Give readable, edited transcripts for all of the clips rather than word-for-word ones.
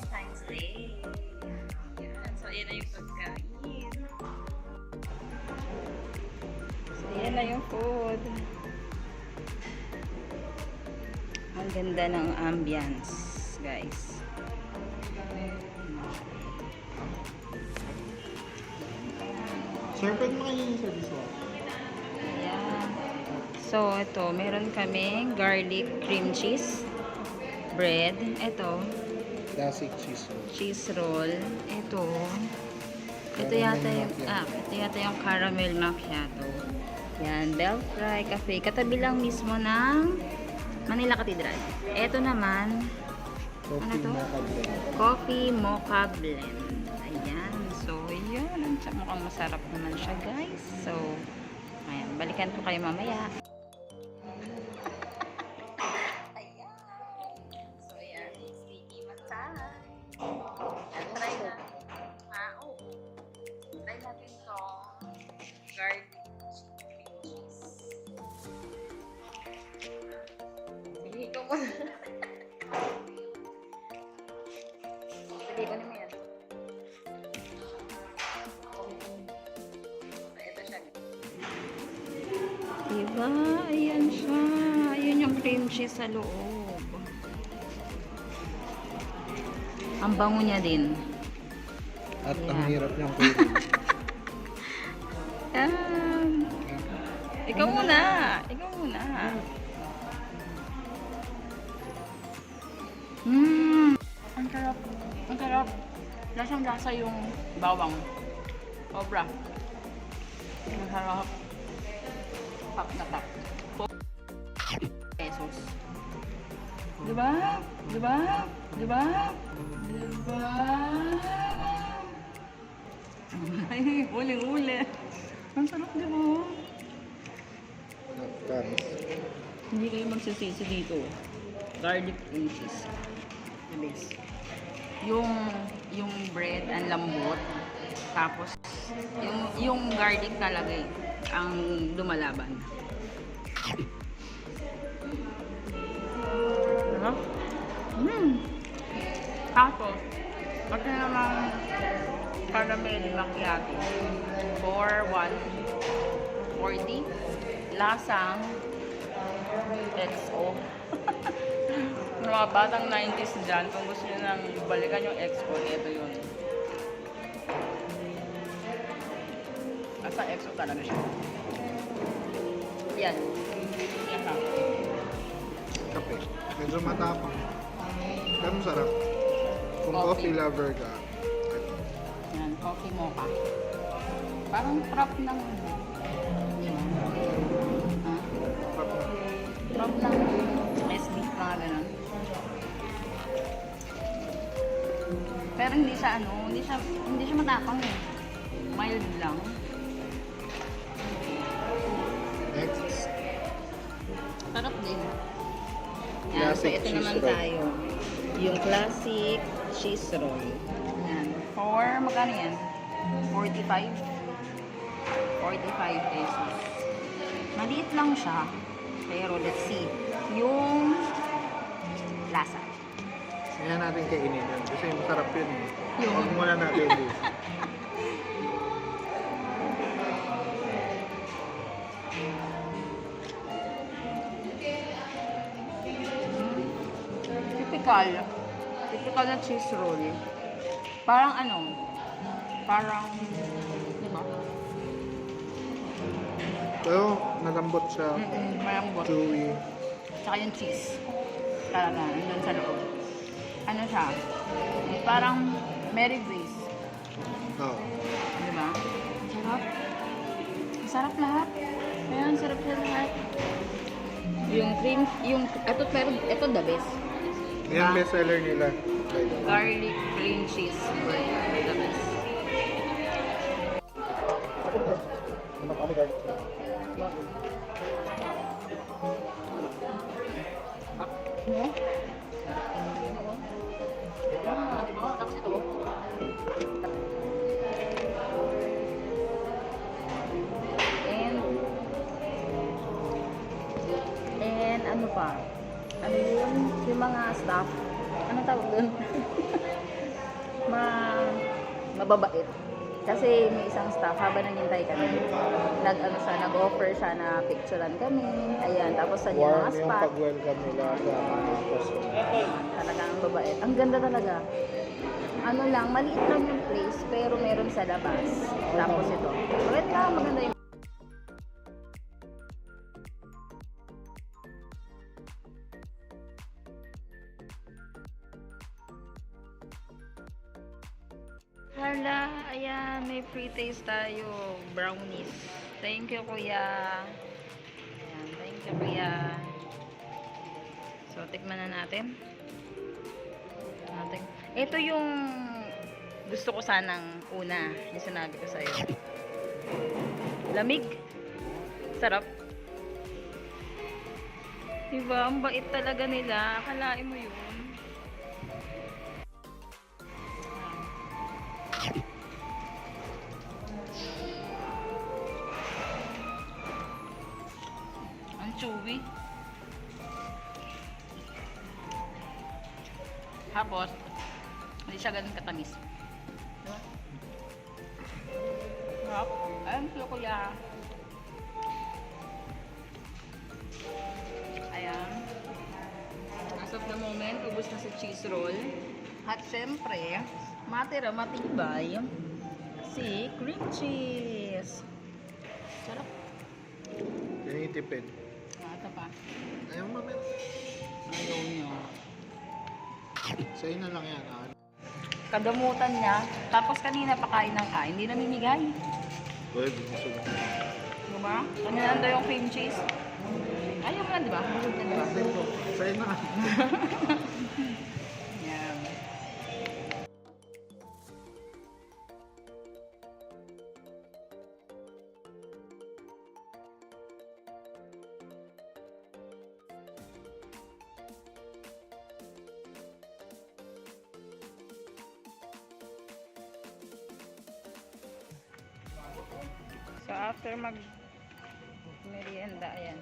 Valentine's Day. Yan. So, ayan na yung pagkain. So, ayan na yung food. Ang ganda ng ambience, guys. Sir, pwede makainin sa this one? Ayan. So, ito, meron kaming garlic cream cheese bread. Ito, Classic cheese roll. cheese roll. Ito Caramel ito yata yung caramel macchiato. Yan, bell fry cafe. Katabi lang mismo ng Manila Cathedral. Ito naman, Coffee ano to? mocha blend. coffee mocha blend. Ayan. So, yun. Mukhang masarap naman siya, guys. So, ayan. Balikan ko kayo mamaya. Ayan. So, ayan. Sticky massage. Ayan, try na. Try natin to. Garlic cream cheese. Sige, ikaw mo. Sige, kunin mo yan. Ito siya. Diba? Ayan siya. Ayan yung cream cheese sa loob. Ang bango niya din. At ang Ayan. hirap niyang kunin. Ayan. Ikaw muna. Ikaw muna. Ang sarap. Ang sarap. Lasang lasa yung bawang. Sobra. Ang sarap. Tap na tap. Pesos. Diba? Diba? Diba? Diba? Ay, uling-uli. Ang sarap, diba? Promise. Hindi kayo magsisisi dito. Garlic cream cheese. The best. Yung bread ang lambot. Tapos yung garlic talaga ang lumalaban. Diba? Tapos pati naman caramel macchiato for 140. Lasang XO. Mga batang 90s dyan, kung gusto nyo nang balikan yung XO, ito yun. Nasa XO talaga siya. Yan. Yan ha. Kape. Medyo matapang. Pero masarap. Kung Coffee. coffee lover ka, Yan, coffee mocha. Parang prop ng... Di ba? Ha? Prop ng SD, mga ganun. Pero hindi siya hindi siya matapang eh. Mild lang. next. Sarap din. Yan, so Classic ito cheese naman roll. tayo. Yung classic cheese roll. Yan. For, magkano yan? 45? 45 pesos. Maliit lang siya. Pero let's see. Yung lasa. Kaya natin kainin yan. Kasi masarap yun eh. Yung- Huwag muna natin ubusin. Typical. Typical na cheese roll. Parang ano? Parang, di ba? Pero malambot siya. Malambot. Chewy. Tsaka yung cheese. Talaga, nandun sa loob. Ano siya? Parang Mary Grace. Oo. Di ba? Sarap. Sarap lahat. Ayan, sarap siya lahat. Yung cream, pero ito the best. Yan best seller nila. Garlic cream cheese. The best. Ano kami guys? No? Tapos ito. And ano pa? Ano yun? Yung mga staff. Ano tawag dun? mababait. Kasi may isang staff, habang naghintay kami, nag-offer siya na picturean kami. Ayan, tapos sa niya mga Warm yung spot. pag-welcome nila sa mga customer. Talagang mabait. Ang ganda talaga. Ano lang, maliit lang yung place, pero meron sa labas. Tapos ito. Maganda yung hala, ayan, may free taste tayo. Brownies. Thank you, kuya. Ayan, thank you, kuya. So, tikman na natin. Ito yung gusto ko sanang una, yung sinabi ko sa'yo. Lamig. Sarap. Diba? Ang bait talaga nila. Akalain mo yun. Ang chewy. Tapos, hindi siya ganun katamis. Diba? Sarap. Ayun, sila kuya. Ayan. As of the moment, ubos na sa cheese roll. At syempre, matira, matibay si cream cheese. Sarap. Tinitipid. Ito pa. Ayaw mamit. Ayaw nyo. Sa'yo na lang yan. Kadamutan niya. Tapos kanina pakain ng kain. Hindi namimigay. Well, busog. Diba? Kanina daw yung cream cheese. Ayaw mo na, diba? Busog na, diba? Sa'yo na. Yan. So after merienda, ayan.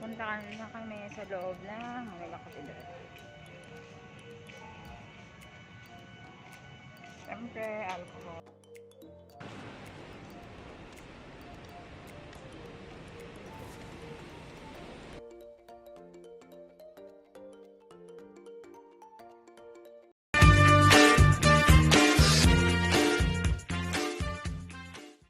Punta na kami sa loob ng Manila Cathedral. Siyempre, alcohol.